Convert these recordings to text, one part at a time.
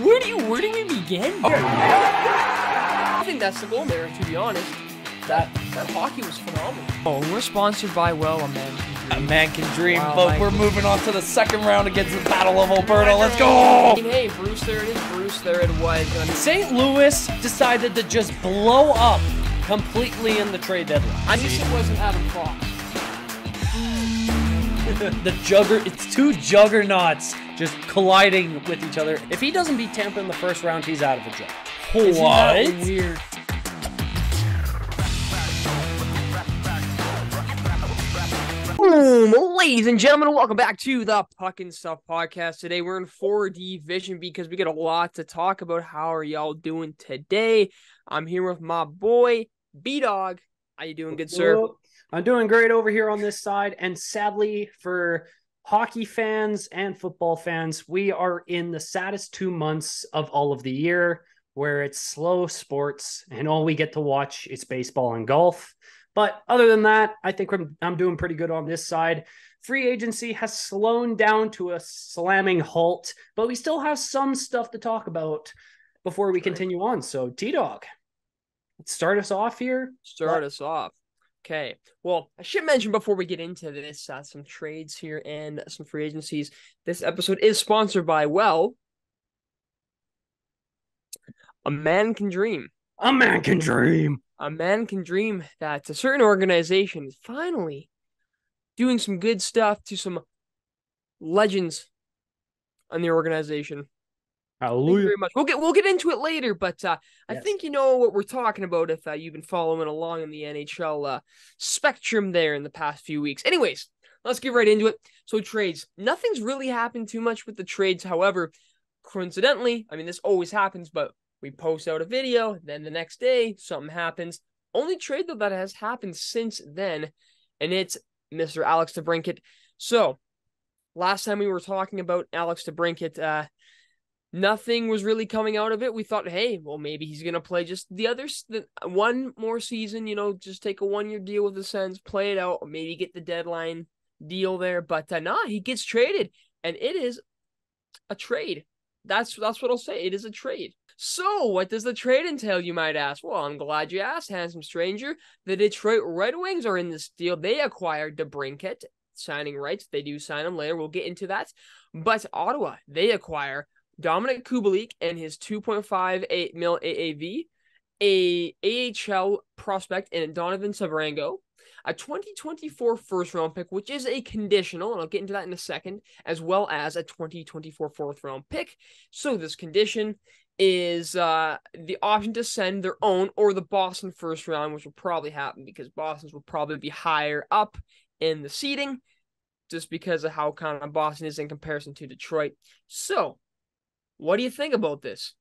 Where do we begin? I think that's the goal there, to be honest. That hockey was phenomenal. Oh, we're sponsored by, well, a man can dream. A man can dream, Wow, but we're moving on to the second round against the Battle of Alberta. Let's go! Hey, Bruce, there it is. Bruce, there it was. St. Louis decided to just blow up completely in the trade deadline. I wish it wasn't Adam Fox. It's two juggernauts just colliding with each other. If he doesn't beat Tampa in the first round, he's out of the job. Isn't that weird? Boom, ladies and gentlemen, welcome back to the Puck and Stuff podcast. Today we're in 4D Vision because we got a lot to talk about. How are y'all doing today? I'm here with my boy B-Dog. How you doing, good sir? Well, I'm doing great over here on this side, and sadly for hockey fans and football fans, we are in the saddest 2 months of all of the year where it's slow sports and all we get to watch is baseball and golf. But other than that, I think I'm doing pretty good on this side. Free agency has slowed down to a slamming halt, but we still have some stuff to talk about before we continue on. So T-Dog, let's start us off here. Start us off. Okay. Well, I should mention before we get into this, some trades here and some free agencies. This episode is sponsored by, well, a man can dream. A man can dream. A man can dream that a certain organization is finally doing some good stuff to some legends in the organization. Hallelujah. Thank you very much. We'll get into it later, but I think you know what we're talking about if you've been following along in the NHL spectrum there in the past few weeks. Anyways, let's get right into it. So trades. Nothing's really happened too much with the trades. However, coincidentally, I mean, this always happens, but we post out a video, then the next day, something happens. Only trade, though, that has happened since then, and it's Mr. Alex DeBrincat. So, last time we were talking about Alex DeBrincat, nothing was really coming out of it. We thought, hey, well, maybe he's going to play just one more season, just take a one-year deal with the Sens, play it out, or maybe get the deadline deal there. But he gets traded, and it is a trade. That's what I'll say. It is a trade. So, what does the trade entail, you might ask? Well, I'm glad you asked, handsome stranger. The Detroit Red Wings are in this deal. They acquired DeBrincat, signing rights. They do sign him later. We'll get into that. But Ottawa, they acquire Dominic Kubalik and his $2.58 million AAV, a AHL prospect, and Donovan Sabrango, a 2024 first-round pick, which is a conditional, and I'll get into that in a second, as well as a 2024 fourth-round pick. So this condition is the option to send their own or the Boston first round, which will probably happen because Boston's will probably be higher up in the seeding just because of how kind of Boston is in comparison to Detroit. So, what do you think about this?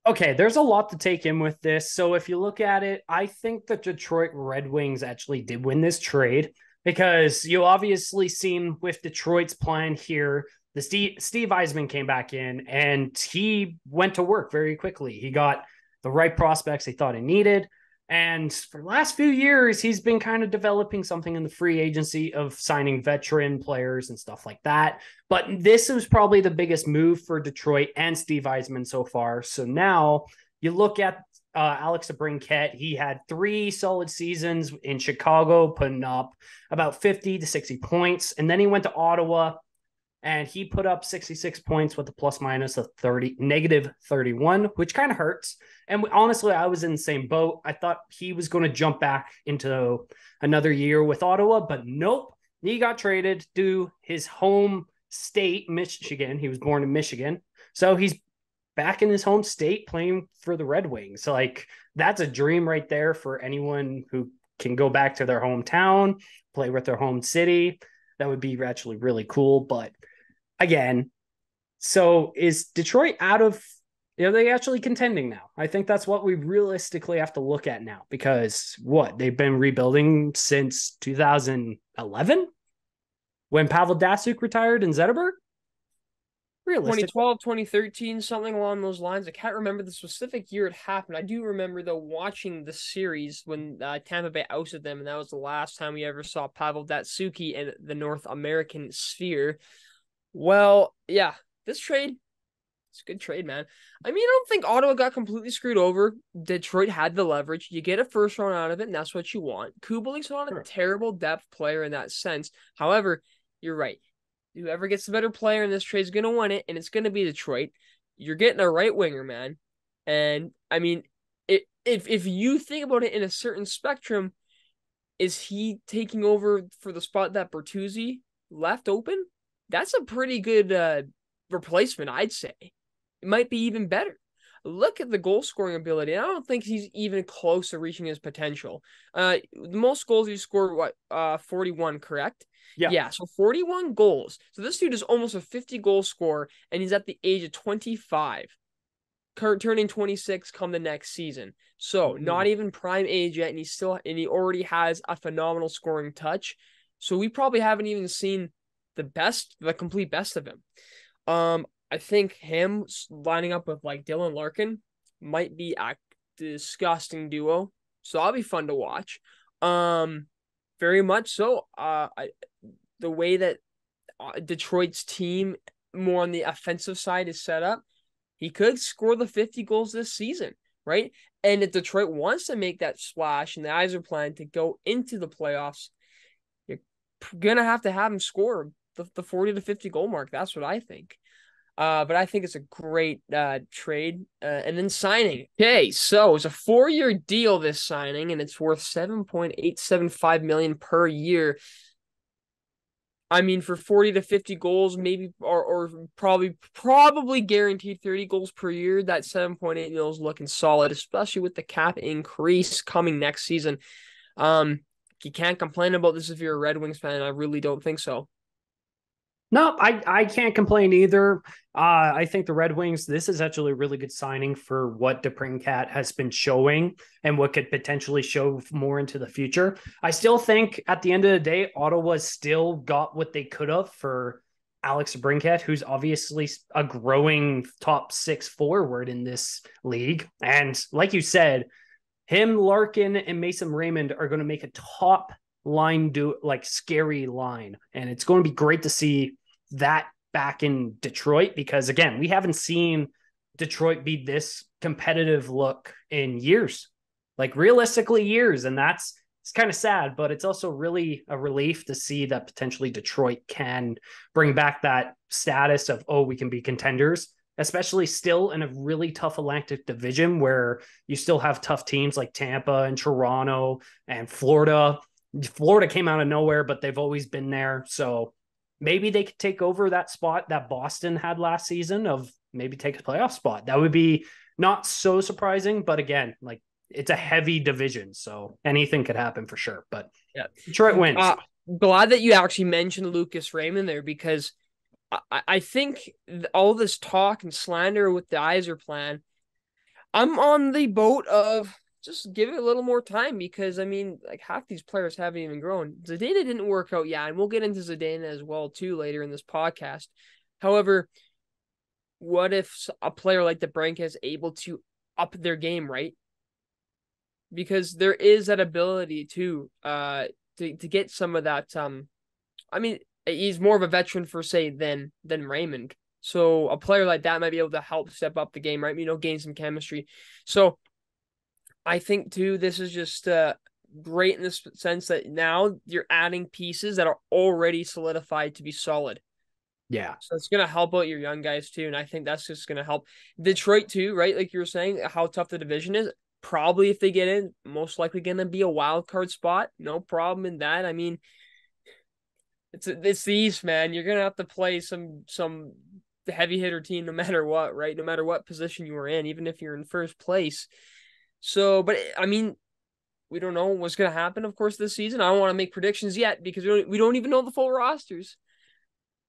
Okay, there's a lot to take in with this. So if you look at it, I think the Detroit Red Wings actually did win this trade because you obviously seen with Detroit's plan here, the Steve Yzerman came back in and he went to work very quickly. He got the right prospects he thought he needed. And for the last few years, he's been kind of developing something in the free agency of signing veteran players and stuff like that. But this was probably the biggest move for Detroit and Steve Yzerman so far. So now you look at Alex DeBrincat. He had 3 solid seasons in Chicago, putting up about 50 to 60 points. And then he went to Ottawa, and he put up 66 points with a plus minus of negative 31, which kind of hurts. And honestly, I was in the same boat. I thought he was going to jump back into another year with Ottawa, but nope. He got traded to his home state, Michigan. He was born in Michigan. So he's back in his home state playing for the Red Wings. So that's a dream right there for anyone who can go back to their hometown, play with their home city. That would be actually really cool. But again, so is Detroit are they actually contending now? I think that's what we realistically have to look at now because they've been rebuilding since 2011 when Pavel Datsyuk retired in Zetterberg? 2012, 2013, something along those lines. I can't remember the specific year it happened. I do remember, though, watching the series when Tampa Bay ousted them, and that was the last time we ever saw Pavel Datsyuk in the North American sphere. Well, yeah, this trade, It's a good trade, man. I mean, I don't think Ottawa got completely screwed over. Detroit had the leverage. You get a first round out of it, and that's what you want. Kubalik's not a terrible depth player in that sense. However, you're right. Whoever gets the better player in this trade is going to win it, and it's going to be Detroit. You're getting a right winger, man. And I mean, if you think about it in a certain spectrum, is he taking over for the spot that Bertuzzi left open? That's a pretty good replacement, I'd say. It might be even better. Look at the goal scoring ability. I don't think he's even close to reaching his potential. The most goals he scored, 41, correct? Yeah, so 41 goals. So this dude is almost a 50 goal scorer, and he's at the age of 25, turning 26 come the next season. So not even prime age yet, and he already has a phenomenal scoring touch. So we probably haven't even seen the complete best of him. I think him lining up with like Dylan Larkin might be a disgusting duo. So that'll be fun to watch. Very much so. The way that Detroit's team more on the offensive side is set up, he could score the 50 goals this season, right? And if Detroit wants to make that splash and the eyes are planned to go into the playoffs, you're gonna have to have him score the 40 to 50 goal mark. That's what I think. But I think it's a great trade. And then signing. Okay, so it's a 4-year deal, this signing, and it's worth $7.875 million per year. I mean, for 40 to 50 goals, maybe, or probably guaranteed 30 goals per year, that 7.8 million is looking solid, especially with the cap increase coming next season. You can't complain about this if you're a Red Wings fan. I really don't think so. No, I can't complain either. I think the Red Wings, this is actually a really good signing for what DeBrincat has been showing and what could potentially show more into the future. I still think at the end of the day, Ottawa still got what they could have for Alex DeBrincat, who's obviously a growing top 6 forward in this league. And like you said, him, Larkin, and Mason Raymond are going to make a top line scary line. And it's going to be great to see that back in Detroit, because again, we haven't seen Detroit be this competitive look in years, like realistically years. And it's kind of sad, but it's also really a relief to see that potentially Detroit can bring back that status of, we can be contenders, especially still in a really tough Atlantic division where you still have tough teams like Tampa and Toronto and Florida. Florida came out of nowhere, but they've always been there. So maybe they could take over that spot that Boston had last season of maybe take a playoff spot. That would be not so surprising, but again, like it's a heavy division, so anything could happen for sure. But yeah, Detroit wins. Glad that you actually mentioned Lucas Raymond there, because I think all this talk and slander with the Yzer plan, I'm on the boat of just give it a little more time, because I mean, like half these players haven't even grown. Zadina didn't work out, and we'll get into Zadina as well too later in this podcast. However, what if a player like DeBrincat is able to up their game, right? Because there is that ability to get some of that. I mean, he's more of a veteran for say than Raymond. So a player like that might be able to help step up the game, right? Gain some chemistry. So I think too, this is just great in this sense that now you're adding pieces that are already solidified to be solid. Yeah. So it's going to help out your young guys too. And I think that's just going to help Detroit too, right? Like you were saying, how tough the division is. Probably if they get in, most likely going to be a wild card spot. No problem in that. I mean, it's the East, man. You're going to have to play some heavy hitter team no matter what, right? No matter what position you were in, even if you're in first place. So, but I mean, we don't know what's going to happen, of course, this season. I don't want to make predictions yet because we don't even know the full rosters.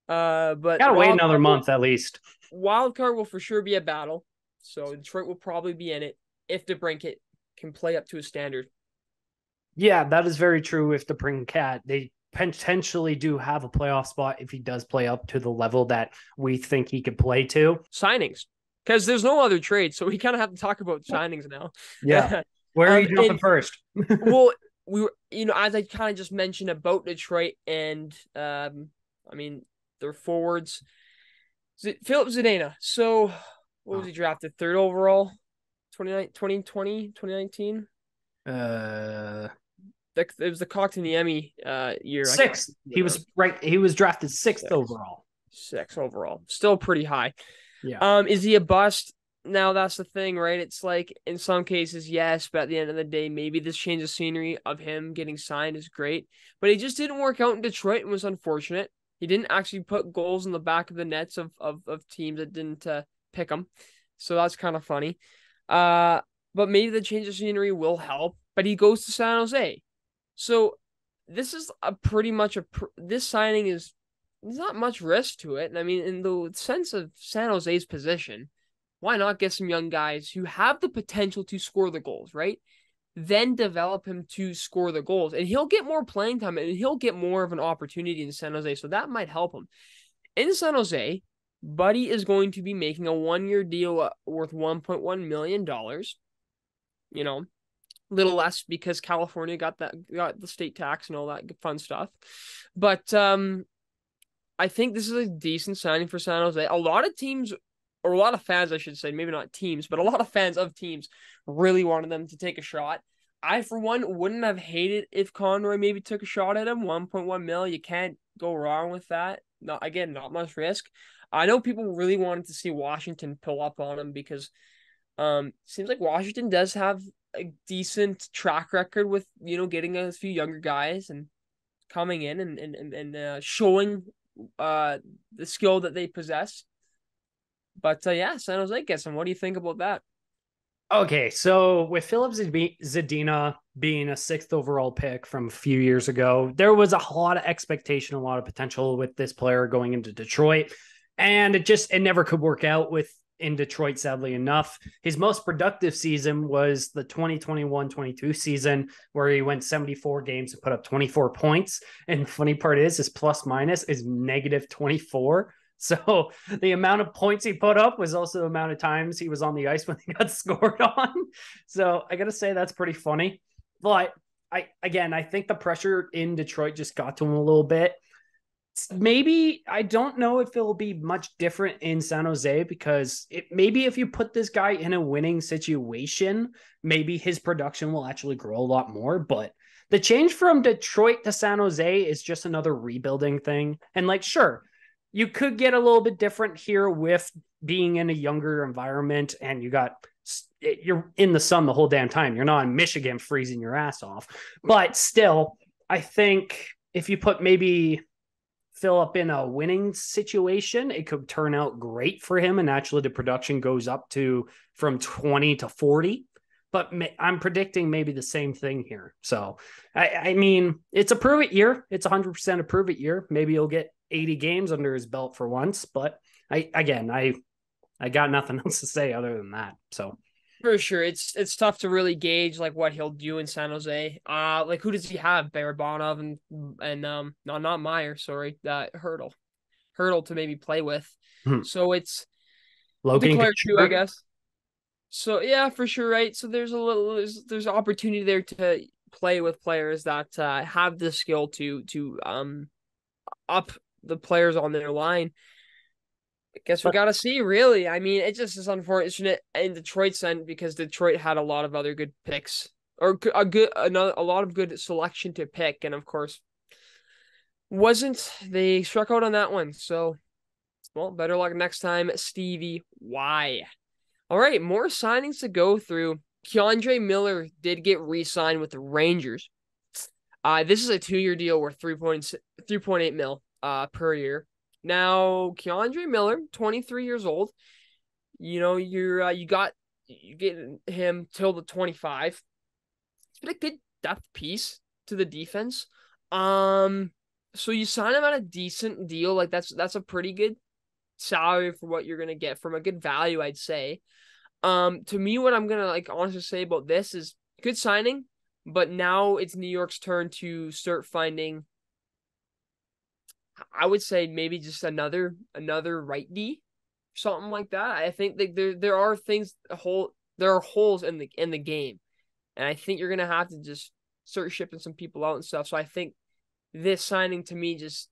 But gotta wait another month at least. Wild card will for sure be a battle. So Detroit will probably be in it if DeBrincat can play up to a standard. Yeah, that is very true. If DeBrincat, they potentially do have a playoff spot if he does play up to the level that we think he could play to. Signings, because there's no other trade, so we kind of have to talk about signings now. Yeah. Where are you jumping first? Well, we were, as I kind of just mentioned about Detroit and, I mean, their forwards. Philip Zadina. So what was Oh. he drafted? Third overall, 2019. Uh, It was the Kotkaniemi year. I can't Sixth. He remember. was right. He was drafted sixth Six. overall. Six overall. Still pretty high. Yeah. Is he a bust? Now that's the thing, right? It's like in some cases, yes, but at the end of the day, maybe this change of scenery of him getting signed is great. But he just didn't work out in Detroit and was unfortunate. He didn't actually put goals in the back of the nets of teams that didn't pick him. So that's kind of funny. But maybe the change of scenery will help. But he goes to San Jose. So this is a pretty much this signing is there's not much risk to it. And I mean, in the sense of San Jose's position, why not get some young guys who have the potential to score the goals, right? Then develop him to score the goals, and he'll get more playing time and he'll get more of an opportunity in San Jose. So that might help him. In San Jose, Buddy is going to be making a 1-year deal worth $1.1 million. You know, little less because California got the state tax and all that fun stuff. But I think this is a decent signing for San Jose. A lot of teams, or a lot of fans, I should say, maybe not teams, but a lot of fans of teams really wanted them to take a shot. I, for one, wouldn't have hated if Conroy maybe took a shot at him. 1.1 mil, you can't go wrong with that. Not much risk. I know people really wanted to see Washington pull up on him because seems like Washington does have a decent track record with, getting a few younger guys and coming in and showing the skill that they possess. But yeah, San Jose gets him. What do you think about that? Okay, so with Philip Zadina being a sixth overall pick from a few years ago, there was a lot of expectation, a lot of potential with this player going into Detroit, and it never could work out with in Detroit, sadly enough. His most productive season was the 2021-22 season, where he went 74 games and put up 24 points. And the funny part is his plus minus is negative 24. So the amount of points he put up was also the amount of times he was on the ice when he got scored on. So I got to say that's pretty funny. But I think the pressure in Detroit just got to him a little bit. Maybe I don't know if it'll be much different in San Jose because maybe if you put this guy in a winning situation, maybe his production will actually grow a lot more. But the change from Detroit to San Jose is just another rebuilding thing. And sure, you could get a little bit different here with being in a younger environment and you're in the sun the whole damn time. You're not in Michigan freezing your ass off. But still, I think if you put maybe Philip in a winning situation, it could turn out great for him. And actually the production goes up to from 20 to 40. But I'm predicting maybe the same thing here. So, I mean, it's a prove it year. It's 100% a prove it year. Maybe he'll get 80 games under his belt for once. But I got nothing else to say other than that. So For sure, it's tough to really gauge what he'll do in San Jose. Who does he have? Barabanov and not Meyer, sorry, Hurdle to maybe play with. So it's Logan Declare too, I Couture. guess. So yeah, for sure, right? So there's opportunity there to play with players that have the skill to up the players on their line. I guess we got to see, really. I mean, it just is unfortunate in Detroit's end because Detroit had a lot of other good picks or a lot of good selection to pick, and of course, they struck out on that one. So, well, better luck next time, Stevie Y. All right, more signings to go through. Keandre Miller did get re-signed with the Rangers. This is a 2-year deal worth 3.8 mil per year. Now, Keandre Miller, 23 years old. You get him till the 25. It's been a good depth piece to the defense. So you sign him at a decent deal. That's a pretty good salary for what you're gonna get from a good value, I'd say. To me, what I'm gonna honestly say about this is good signing, but now it's New York's turn to start finding. I would say maybe just another right D, something like that. I think that there are there are holes in the game, and I think you're gonna have to just start shipping some people out and stuff. So I think this signing to me just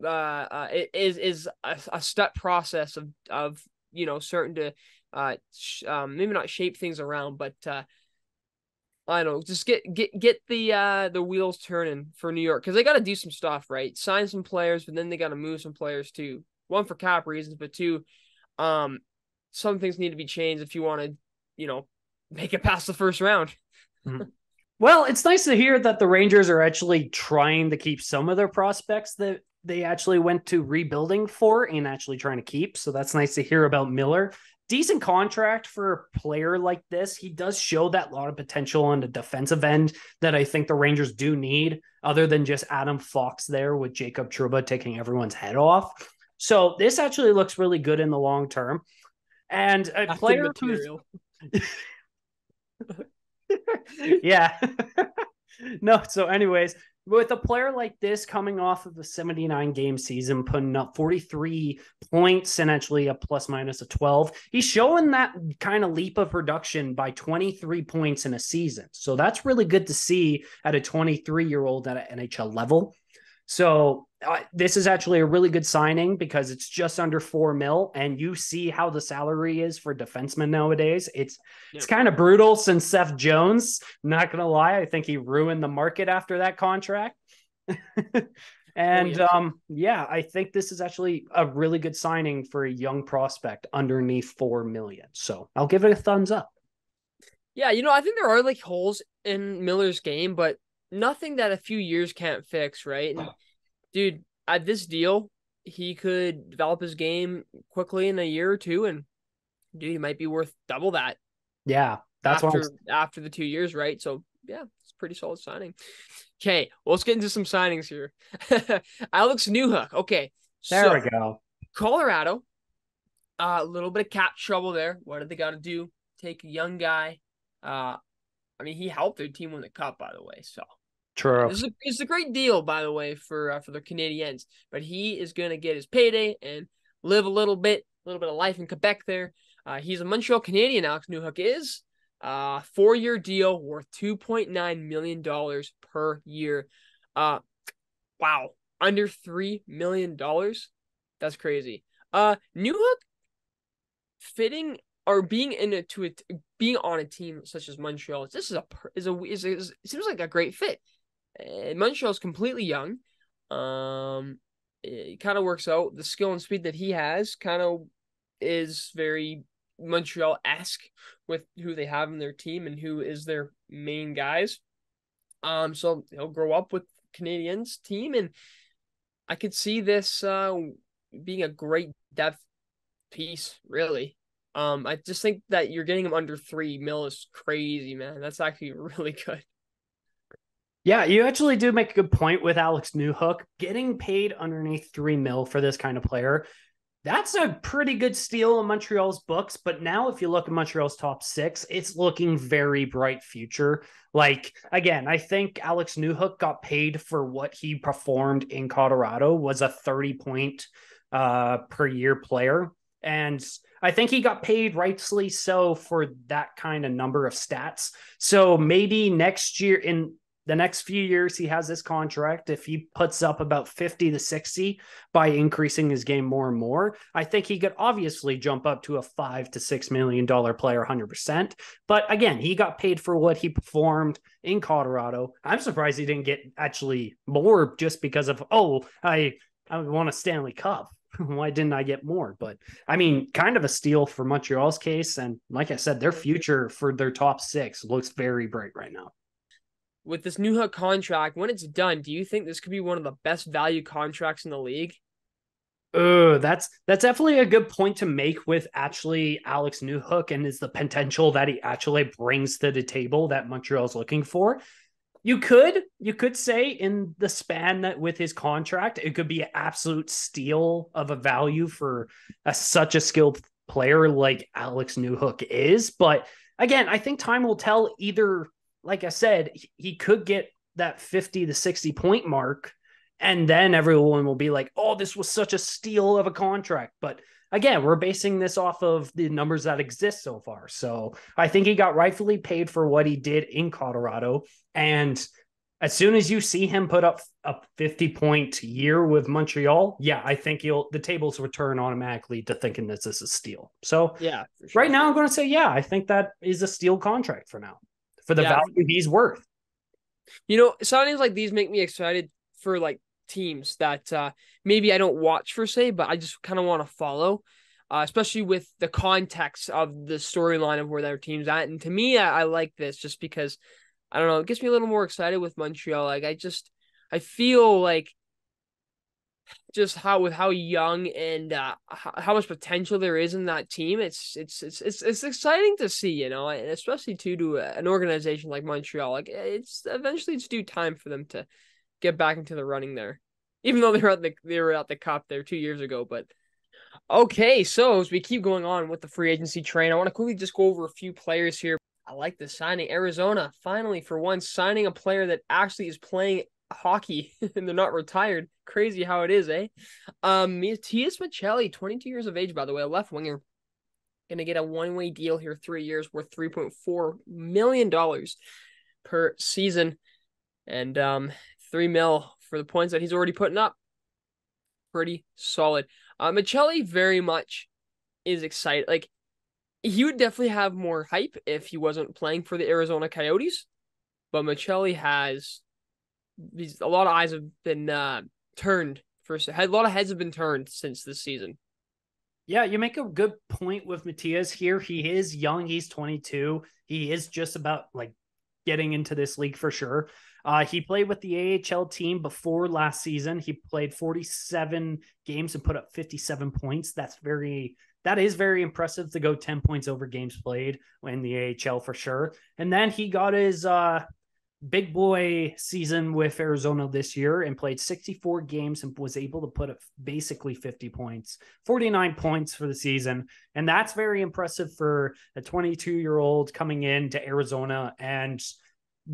is a step process of starting to maybe not shape things around, but I don't know, just get the wheels turning for New York, because they got to do some stuff, right? Sign some players, but then they got to move some players too. One, for cap reasons, but two, um, some things need to be changed if you want to, make it past the first round. Mhm. Well, it's nice to hear that the Rangers are actually trying to keep some of their prospects that they actually went to rebuilding for and actually trying to keep. So that's nice to hear about Miller. Decent contract for a player like this. He does show that lot of potential on the defensive end that I think the Rangers do need, other than just Adam Fox there with Jacob Trouba taking everyone's head off. So this actually looks really good in the long term. And a That's the player who's material. yeah. No, so anyways, with a player like this coming off of a 79 game season, putting up 43 points and actually a plus minus of 12, he's showing that kind of leap of production by 23 points in a season. So that's really good to see at a 23-year-old at an NHL level. So this is actually a really good signing because it's just under $4 million, and you see how the salary is for defensemen nowadays. It's kind of brutal since Seth Jones. Not gonna lie, I think he ruined the market after that contract. And I think this is actually a really good signing for a young prospect underneath $4 million. So I'll give it a thumbs up. Yeah, I think there are like holes in Miller's game, but nothing that a few years can't fix, right? And dude, at this deal, he could develop his game quickly in a year or two, and dude, he might be worth double that. Yeah, that's after the 2 years, right? So yeah, it's a pretty solid signing. Okay, well, let's get into some signings here. Alex Newhook. Okay, there we go. Colorado, a little bit of cap trouble there. What did they got to do? Take a young guy. I mean, he helped their team win the cup, by the way. So true. This is a great deal, by the way, for the Canadiens. But he is going to get his payday and live a little bit of life in Quebec there. He's a Montreal Canadian, Alex Newhook is. 4-year deal worth $2.9 million per year. Wow. Under $3 million. That's crazy. Newhook fitting or being being on a team such as Montreal. This seems like a great fit. Montreal's completely young. It kind of works out. The skill and speed that he has kind of is very Montreal-esque with who they have in their team and who is their main guys. So he'll grow up with Canadiens team, and I could see this being a great depth piece, really. I just think that you're getting him under $3 million is crazy, man. That's actually really good. Yeah, you actually do make a good point with Alex Newhook. Getting paid underneath $3 million for this kind of player, that's a pretty good steal in Montreal's books. But now if you look at Montreal's top six, it's looking very bright future. Like, again, I think Alex Newhook got paid for what he performed in Colorado, was a 30-point per year player. And I think he got paid rightfully so for that kind of number of stats. So maybe next year, in the next few years he has this contract, if he puts up about 50 to 60 by increasing his game more and more, I think he could obviously jump up to a $5 to $6 million player 100%. But again, he got paid for what he performed in Colorado. I'm surprised he didn't get actually more just because of, I want a Stanley Cup. Why didn't I get more? But I mean, kind of a steal for Montreal's case. And like I said, their future for their top six looks very bright right now. With this Newhook contract, when it's done, do you think this could be one of the best value contracts in the league? That's definitely a good point to make with actually Alex Newhook, and is the potential that he actually brings to the table that Montreal's looking for. You could say in the span that with his contract, it could be an absolute steal of a value for such a skilled player like Alex Newhook is. But again, I think time will tell. Either, like I said, he could get that 50 to 60 point mark, and then everyone will be like, oh, this was such a steal of a contract. But again, we're basing this off of the numbers that exist so far. So I think he got rightfully paid for what he did in Colorado. And As soon as you see him put up a 50-point year with Montreal, yeah, I think the tables will turn automatically to thinking this is a steal. So Yeah, for right sure. now, I'm going to say, yeah, I think that is a steal contract for now, for the Yeah, value he's worth. signings like these make me excited for like teams that maybe I don't watch per se, but I just kind of want to follow, especially with the context of the storyline of where their team's at. And to me, I like this just because I don't know, it gets me a little more excited with Montreal. Like I feel like just how young and how much potential there is in that team. It's exciting to see, and especially to an organization like Montreal. Like it's due time for them to get back into the running there, even though they were at the cup there 2 years ago. But okay, so as we keep going on with the free agency train, I want to quickly just go over a few players here. I like the signing. Arizona finally, for once, signing a player that actually is playing hockey and they're not retired. Crazy how it is, eh? Matias Maccelli, 22 years of age, by the way, a left winger, gonna get a one-way deal here, 3 years, worth $3.4 million per season, and 3 mil for the points that he's already putting up. Pretty solid. Maccelli very much is excited. Like he would definitely have more hype if he wasn't playing for the Arizona Coyotes, but Maccelli has a lot of eyes have been turned for a lot of heads have been turned since this season. Yeah, you make a good point with Matias here. He is young. He's 22. He is just about like getting into this league for sure. He played with the AHL team before last season. He played 47 games and put up 57 points. That is very impressive to go 10 points over games played in the AHL for sure. And then he got his big boy season with Arizona this year and played 64 games and was able to put up basically 50 points, 49 points for the season. And that's very impressive for a 22-year-old coming into Arizona and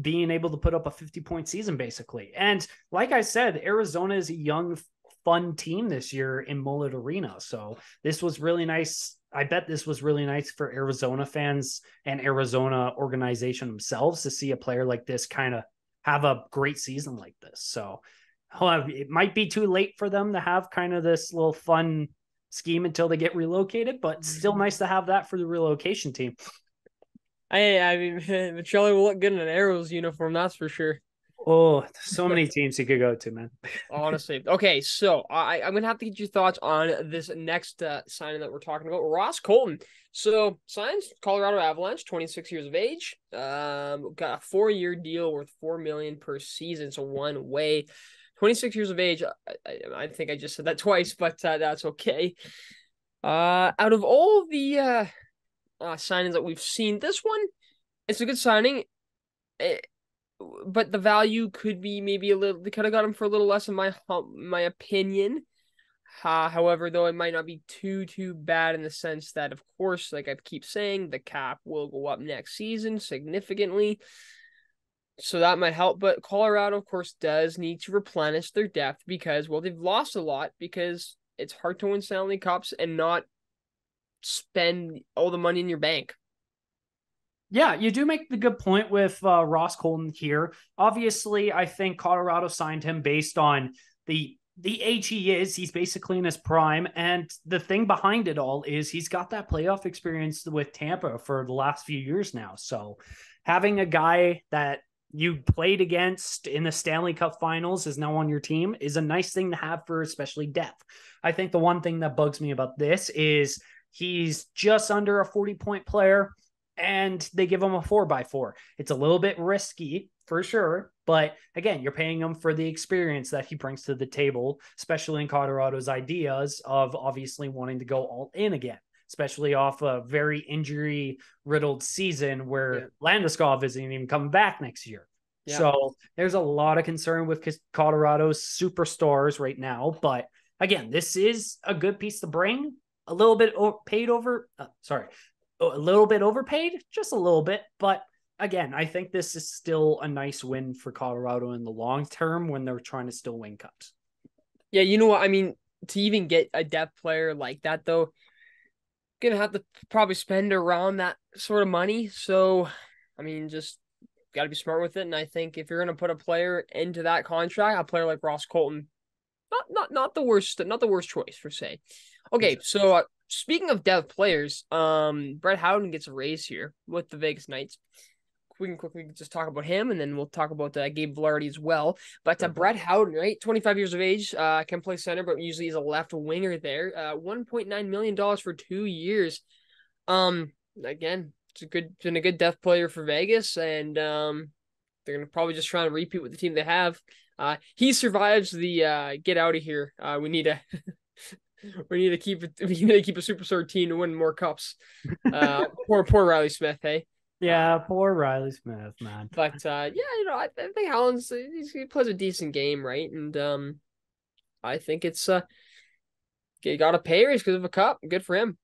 being able to put up a 50-point season basically. And like I said, Arizona is a young, fun team this year in Mullet Arena. So this was really nice. I bet this was really nice for Arizona fans and Arizona organization themselves to see a player like this kind of have a great season like this. So it might be too late for them to have kind of this little fun scheme until they get relocated, but still nice to have that for the relocation team. I mean, Maccelli will look good in an Arrows uniform, that's for sure. Oh, so many teams you could go to, man. Honestly. Okay, so I'm gonna have to get your thoughts on this next signing that we're talking about. Ross Colton. So signs Colorado Avalanche, 26 years of age. Got a 4-year deal worth $4 million per season. So one way. 26 years of age. I think I just said that twice, but that's okay. Out of all the signings that we've seen, this one, it's a good signing. But the value could be maybe a little. They could have got him for a little less, in my opinion. However, though, it might not be too bad in the sense that, of course, like I keep saying, the cap will go up next season significantly, so that might help. But Colorado, of course, does need to replenish their depth because, well, they've lost a lot because it's hard to win Stanley Cups and not spend all the money in your bank. Yeah, you do make the good point with Ross Colton here. Obviously, I think Colorado signed him based on the age he is. He's basically in his prime, and the thing behind it all is he's got that playoff experience with Tampa for the last few years now. So, having a guy that you played against in the Stanley Cup Finals is now on your team is a nice thing to have for especially depth. I think the one thing that bugs me about this is he's just under a 40-point player and they give him a 4x4. It's a little bit risky for sure, but again, you're paying him for the experience that he brings to the table, especially in Colorado's ideas of obviously wanting to go all in again, especially off a very injury riddled season where Landeskov isn't even coming back next year. Yeah. So there's a lot of concern with Colorado's superstars right now, but again, this is a good piece to bring. A little bit a little bit overpaid, just a little bit. But again, I think this is still a nice win for Colorado in the long term when they're trying to still win cups. Yeah, you know what? I mean, to even get a depth player like that, though, gonna have to probably spend around that sort of money. So, I mean, just got to be smart with it. And I think if you're going to put a player into that contract, a player like Ross Colton, not the worst choice for say. Okay, so speaking of depth players, Brett Howden gets a raise here with the Vegas Knights. We can quickly just talk about him, and then we'll talk about Gabe Vilardi as well. But Brett Howden, right, 25 years of age, can play center, but usually is a left winger there. $1.9 million for 2 years. Again, been a good depth player for Vegas, and they're gonna probably just try and repeat with the team they have. He survives the get out of here. We need to keep it. We need to keep a superstar team to win more cups. Poor Riley Smith, hey. Yeah, poor Riley Smith, man. But yeah, I think Howland's he plays a decent game, right? And I think it's he got a pay raise because of a cup. Good for him.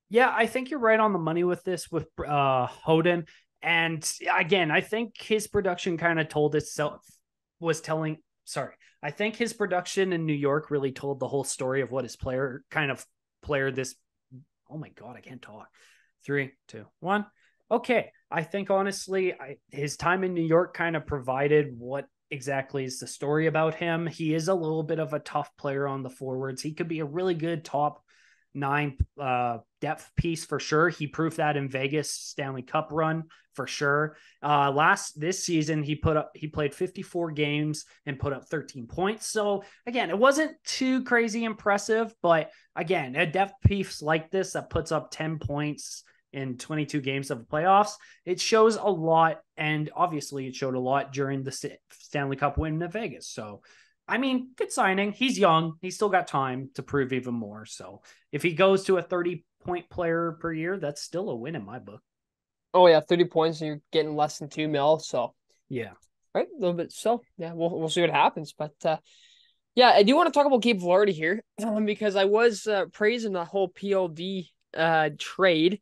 Yeah, I think you're right on the money with this with Howden. And again, I think his production kind of told itself I think his production in New York really told the whole story of what his player this. Oh my God, I can't talk. 3, 2, 1. Okay. I think honestly, his time in New York kind of provided what exactly is the story about him. He is a little bit of a tough player on the forwards. He could be a really good top 9 depth piece for sure. He proved that in Vegas Stanley Cup run for sure. This season he played 54 games and put up 13 points. So again, it wasn't too crazy impressive, but again, a depth piece like this that puts up 10 points in 22 games of the playoffs, it shows a lot. And obviously it showed a lot during the Stanley Cup win in Vegas. So I mean, good signing. He's young. He's still got time to prove even more. So if he goes to a 30-point player per year, that's still a win in my book. Oh yeah, 30 points and you're getting less than 2 mil. So yeah, right, a little bit. So yeah, we'll see what happens. But yeah, I do want to talk about Gabe Vilardi here because I was praising the whole PLD trade,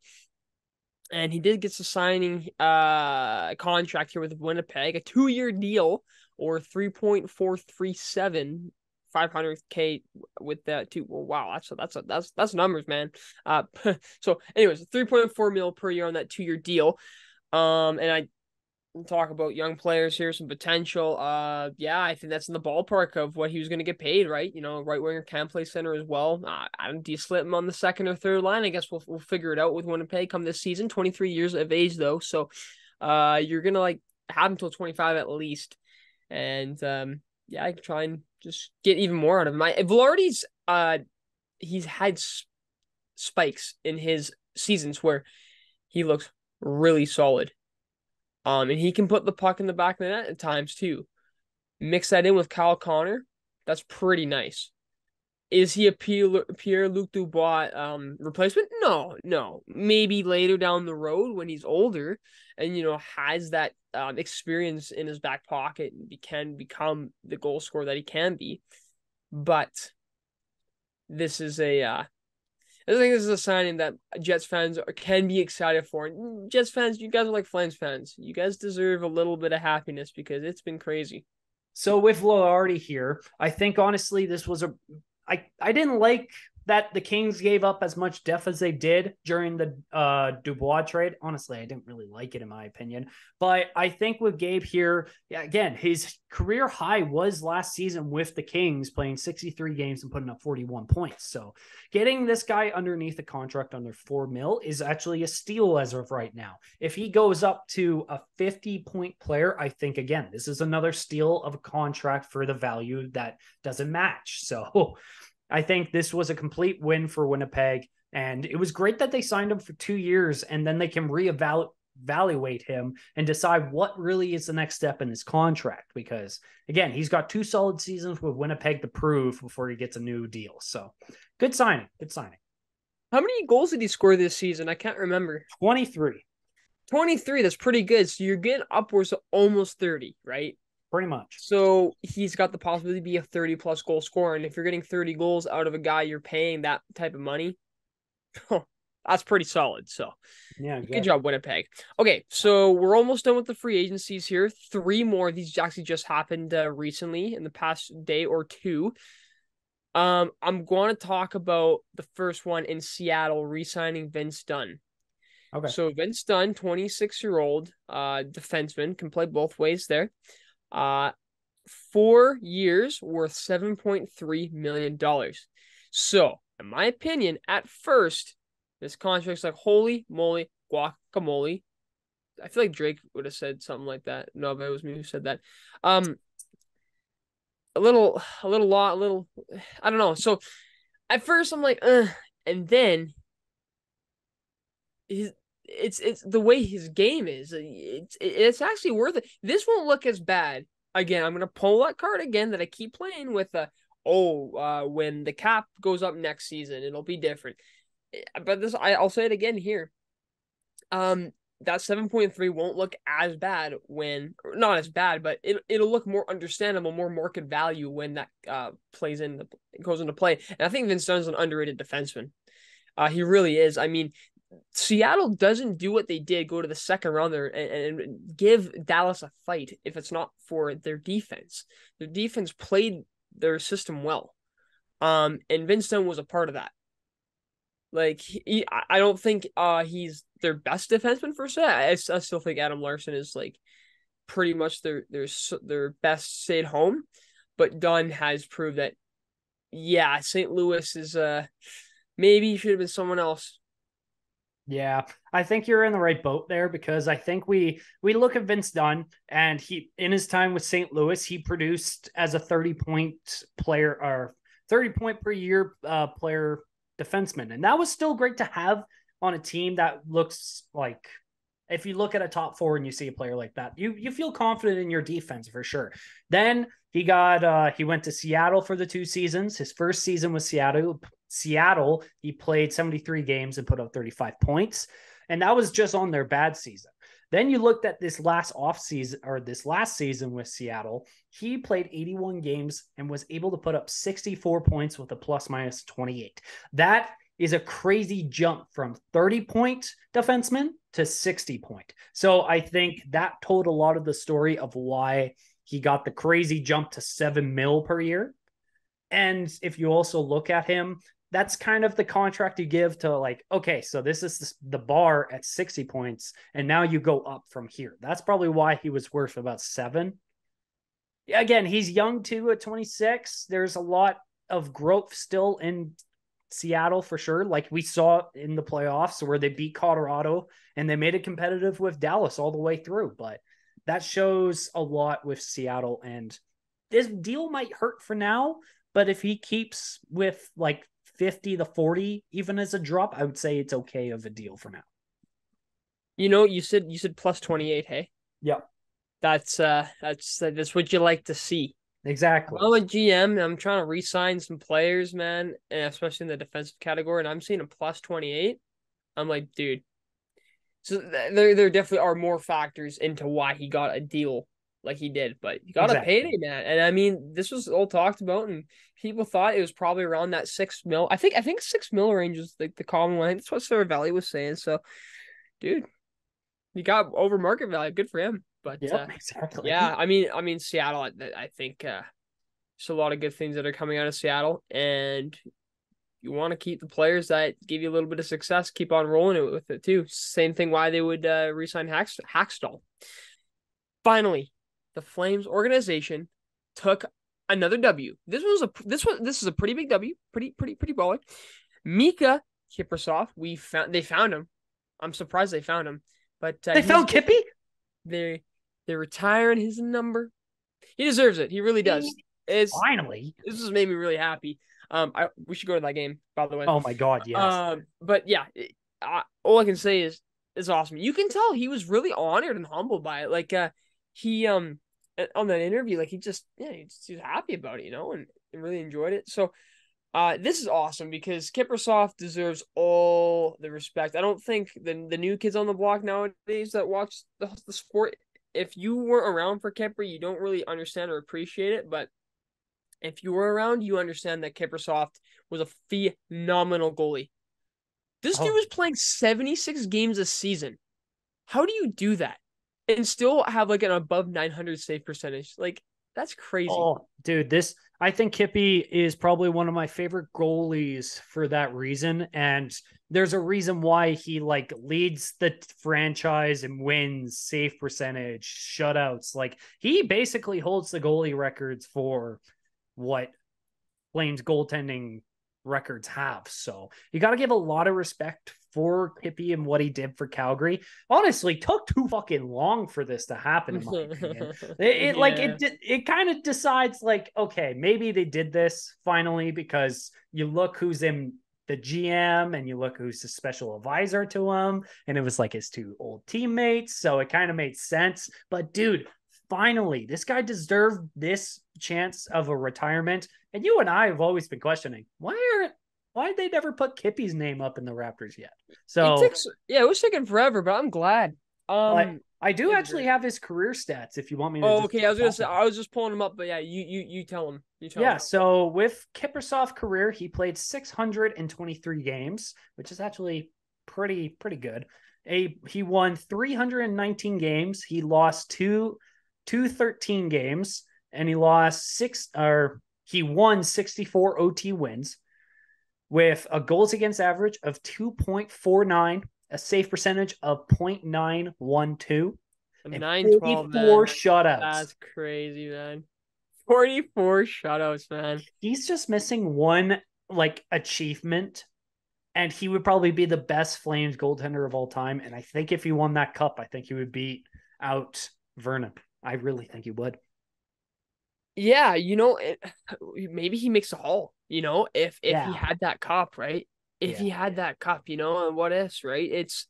and he did get a signing contract here with Winnipeg, a 2-year deal, or 3.437 500K with that too. Well, wow, that's numbers, man. So anyways, 3.4 mil per year on that 2-year deal. And I talk about young players here, some potential. Yeah, I think that's in the ballpark of what he was going to get paid, right? Right winger can play center as well. Do you slip him on the second or third line? I guess we'll figure it out with Winnipeg come this season. 23 years of age though, so you're gonna have him until 25 at least. And yeah, I can try and just get even more out of him. Vilardi's he's had spikes in his seasons where he looks really solid. And he can put the puck in the back of the net at times too. Mix that in with Kyle Connor, that's pretty nice. Is he a Pierre-Luc Dubois replacement? No. Maybe later down the road when he's older and has that experience in his back pocket and can become the goal scorer that he can be. But this is I think this is a signing that Jets fans can be excited for. And Jets fans, you guys are like Flames fans. You guys deserve a little bit of happiness because it's been crazy. So with Vilardi here, I think honestly this was I didn't like that the Kings gave up as much depth as they did during the Dubois trade. Honestly, I didn't really like it in my opinion. But I think with Gabe here, again, his career high was last season with the Kings, playing 63 games and putting up 41 points. So getting this guy underneath the contract under $4 million is actually a steal as of right now. If he goes up to a 50-point player, I think, again, this is another steal of a contract for the value that doesn't match. So I think this was a complete win for Winnipeg, and it was great that they signed him for 2 years, and then they can reevaluate him and decide what really is the next step in his contract. Because again, he's got 2 solid seasons with Winnipeg to prove before he gets a new deal. So good signing. How many goals did he score this season? I can't remember. 23. 23, that's pretty good. So you're getting upwards of almost 30, right? Pretty much. So he's got the possibility to be a 30-plus goal scorer. And if you're getting 30 goals out of a guy you're paying that type of money, that's pretty solid. So yeah, good job, Winnipeg. Okay, so we're almost done with the free agencies here. 3 more. These actually just happened recently in the past day or two. I'm going to talk about the first one in Seattle, re-signing Vince Dunn. Okay. So Vince Dunn, 26-year-old defenseman, can play both ways there. 4 years worth $7.3 million. So, in my opinion, at first, this contract's like, holy moly, guacamole. I feel like Drake would have said something like that. No, but it was me who said that. A little, I don't know. So, at first, I'm like, and then it's the way his game is. It's actually worth it. This won't look as bad. Again, I'm gonna pull that card again that I keep playing with. When the cap goes up next season, it'll be different. But I'll say it again here. That 7.3 won't look as bad when, not as bad, but it'll look more understandable, more market value when that goes into play. And I think Vince Dunn's an underrated defenseman. He really is. I mean, Seattle doesn't do what they did, go to the second round there and give Dallas a fight if it's not for their defense. Their defense played their system well. And Vince Dunn was a part of that. Like, I don't think he's their best defenseman per se. I still think Adam Larson is like pretty much their best stay at home. But Dunn has proved that, yeah, St. Louis is maybe he should have been someone else. Yeah, I think you're in the right boat there because I think we look at Vince Dunn and he in his time with St. Louis, he produced as a 30-point player or 30 point per year player defenseman. And that was still great to have on a team that looks like if you look at a top four and you see a player like that, you feel confident in your defense for sure. Then he went to Seattle for the 2 seasons. His first season was Seattle, he played 73 games and put up 35 points. And that was just on their bad season. Then you looked at this last season with Seattle. He played 81 games and was able to put up 64 points with a plus minus 28. That is a crazy jump from 30-point defenseman to 60-point. So I think that told a lot of the story of why he got the crazy jump to $7 million per year. And if you also look at him, that's kind of the contract you give to like, okay, so this is the bar at 60 points, and now you go up from here. That's probably why he was worth about 7. Again, he's young too at 26. There's a lot of growth still in Seattle for sure. Like we saw in the playoffs where they beat Colorado and they made it competitive with Dallas all the way through. But that shows a lot with Seattle, and this deal might hurt for now, but if he keeps with like 50 to 40, even as a drop, I would say it's okay of a deal for now. You know, you said plus 28, hey? Yeah. That's what you like to see. Exactly. I'm a GM. I'm trying to re-sign some players, man, and especially in the defensive category, and I'm seeing a plus 28. I'm like, dude. So there definitely are more factors into why he got a deal like he did, but you got to pay it, man. And I mean, this was all talked about, and people thought it was probably around that 6 mil. I think 6 mil range is like the common one. That's what Sarah Valley was saying. So, dude, he got over market value. Good for him. But exactly. Yeah, I mean, Seattle. I think there's a lot of good things that are coming out of Seattle, and you want to keep the players that give you a little bit of success. Keep on rolling it with it too. Same thing. Why they would re-sign Hackstall. Finally, the Flames organization took another W. This is a pretty big W. Pretty baller. Mika Kiprusoff. They found him. I'm surprised they found him. But they found Kippy? They're retiring his number. He deserves it. He really does. Finally. This has made me really happy. We should go to that game, by the way. Oh my God, yes. But yeah, all I can say is it's awesome. You can tell he was really honored and humbled by it. Like he on that interview, like he was happy about it, and really enjoyed it. So this is awesome because Kiprusoff deserves all the respect. I don't think the new kids on the block nowadays that watch the sport, if you weren't around for Kipper, you don't really understand or appreciate it. But if you were around, you understand that Kiprusoff was a phenomenal goalie. This dude was playing 76 games a season. How do you do that and still have like an above 900 save percentage? Like, that's crazy. Oh, dude, this I think Kippy is probably one of my favorite goalies for that reason. And there's a reason why he like leads the franchise and wins, save percentage, shutouts. Like he basically holds the goalie records for what Flames goaltending records have. So you got to give a lot of respect for Kippy and what he did for Calgary. Honestly, took too fucking long for this to happen, in my opinion. It kind of decides like, okay, maybe they did this finally because you look who's in the GM and you look who's the special advisor to him, and it was like his two old teammates, so it kind of made sense. But dude, finally, this guy deserved this chance of a retirement. And you and I have always been questioning why did they never put Kippy's name up in the Raptors yet? So it was taking forever, but I'm glad. I do actually have his career stats if you want me to. Oh, okay. I was gonna say I was just pulling him up, but yeah, you tell him. Yeah, so with Kiprusoff's career, he played 623 games, which is actually pretty good. He won 319 games. He lost 213 games, and he won 64 OT wins with a goals against average of 2.49, a save percentage of 0.912, and 912, 44 shutouts. That's crazy, man. 44 shutouts, man. He's just missing one like achievement, and he would probably be the best Flames goaltender of all time. And I think if he won that cup, I think he would beat out Vernon. I really think he would. Yeah, maybe he makes a Hall, if he had that cup, right? If he had that cup, and what ifs, right? It's,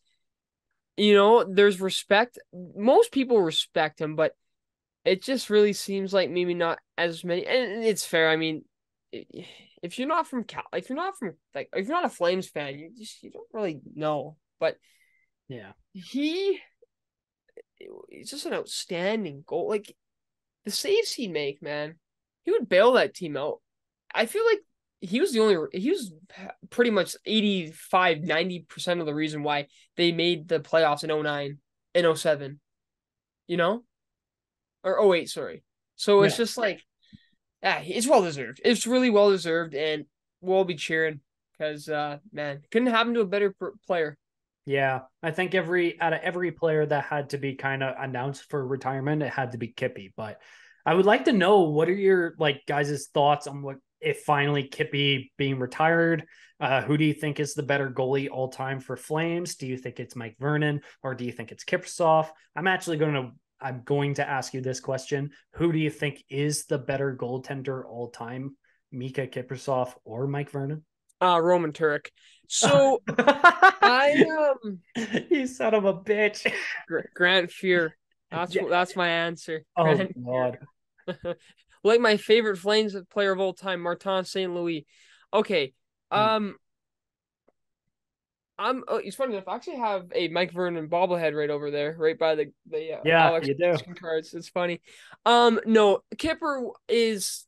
there's respect. Most people respect him, but it just really seems like maybe not as many. And it's fair. I mean, if you're not from if you're not a Flames fan, you don't really know. But yeah, he's just an outstanding goal. Like, the saves he'd make, man, he would bail that team out. I feel like he was pretty much 85-90% of the reason why they made the playoffs in 09 and 07, or 08, sorry. So it's just like, it's well deserved. It's really well deserved, and we'll be cheering because, man, couldn't happen to a better player. Yeah, I think out of every player that had to be kind of announced for retirement, it had to be Kippy. But I would like to know, what are your guys' thoughts on what if finally Kippy being retired? Who do you think is the better goalie all time for Flames? Do you think it's Mike Vernon, or do you think it's Kiprusoff? I'm going to ask you this question: who do you think is the better goaltender all time, Mika Kiprusoff or Mike Vernon? Roman Turek. So you son of a bitch. Grant Fuhr. That's my answer. Oh Grant God. Like my favorite Flames player of all time, Martin St. Louis. Okay. It's funny enough, I actually have a Mike Vernon bobblehead right over there, right by the Alex you do. cards. It's funny. No, Kipper is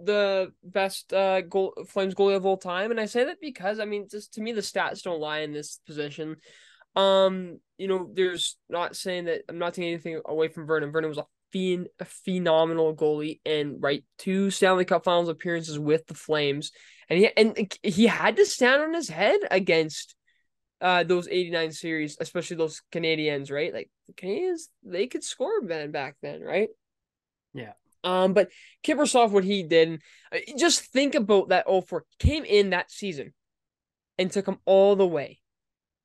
the best Flames goalie of all time, and I say that because, I mean, just to me the stats don't lie in this position. There's not saying that I'm not taking anything away from Vernon. Vernon was a phenomenal goalie, and 2 Stanley Cup Finals appearances with the Flames, and he had to stand on his head against those 89 series, especially those Canadiens, right? Like, the Canadiens, they could score back then, right? Yeah. But Kiprusoff, what he did, just think about that 04, came in that season and took him all the way.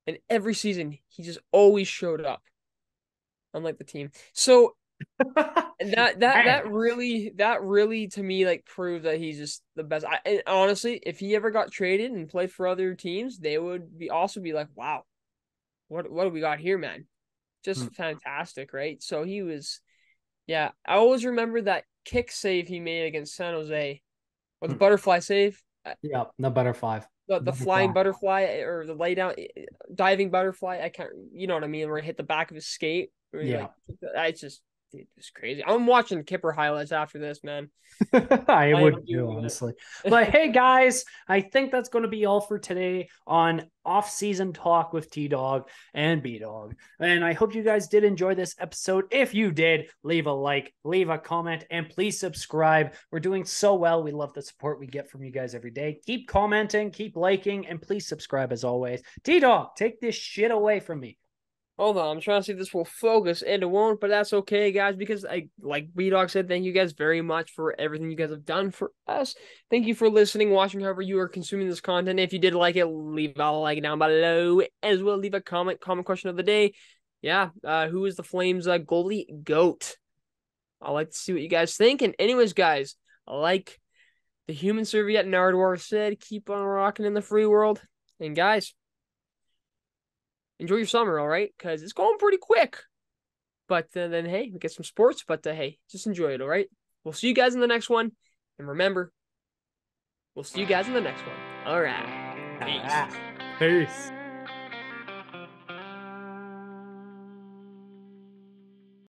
And every season, he just always showed up, unlike the team. So that really to me proved that he's just the best. And honestly, if he ever got traded and played for other teams, they would also be like, wow, what do we got here, man? Just fantastic, right? So he was, I always remember that kick save he made against San Jose, or the butterfly save. Yeah, the butterfly. The flying butterfly, or the lay down diving butterfly. I can't, you know what I mean, where it hit the back of his skate. Yeah. It's just, dude, it's crazy. I'm watching Kipper highlights after this, man. I would am do, doing honestly. But hey, guys, I think that's going to be all for today on off-season talk with T-Dog and B-Dog. And I hope you guys did enjoy this episode. If you did, leave a like, leave a comment, and please subscribe. We're doing so well. We love the support we get from you guys every day. Keep commenting, keep liking, and please subscribe as always. T-Dog, take this shit away from me. Hold on, I'm trying to see if this will focus, and it won't, but that's okay, guys, because like B-Dog said, thank you guys very much for everything you guys have done for us. Thank you for listening, watching, however you are consuming this content. If you did like it, leave a like down below, as well leave a comment question of the day. Yeah, who is the Flames goalie GOAT? I'd like to see what you guys think. And anyways, guys, like the human serviette Nardwar said, keep on rocking in the free world. And guys, enjoy your summer, all right? Because it's going pretty quick. But then, hey, we get some sports. But hey, just enjoy it, all right? We'll see you guys in the next one. And remember, we'll see you guys in the next one. All right. Peace. Peace.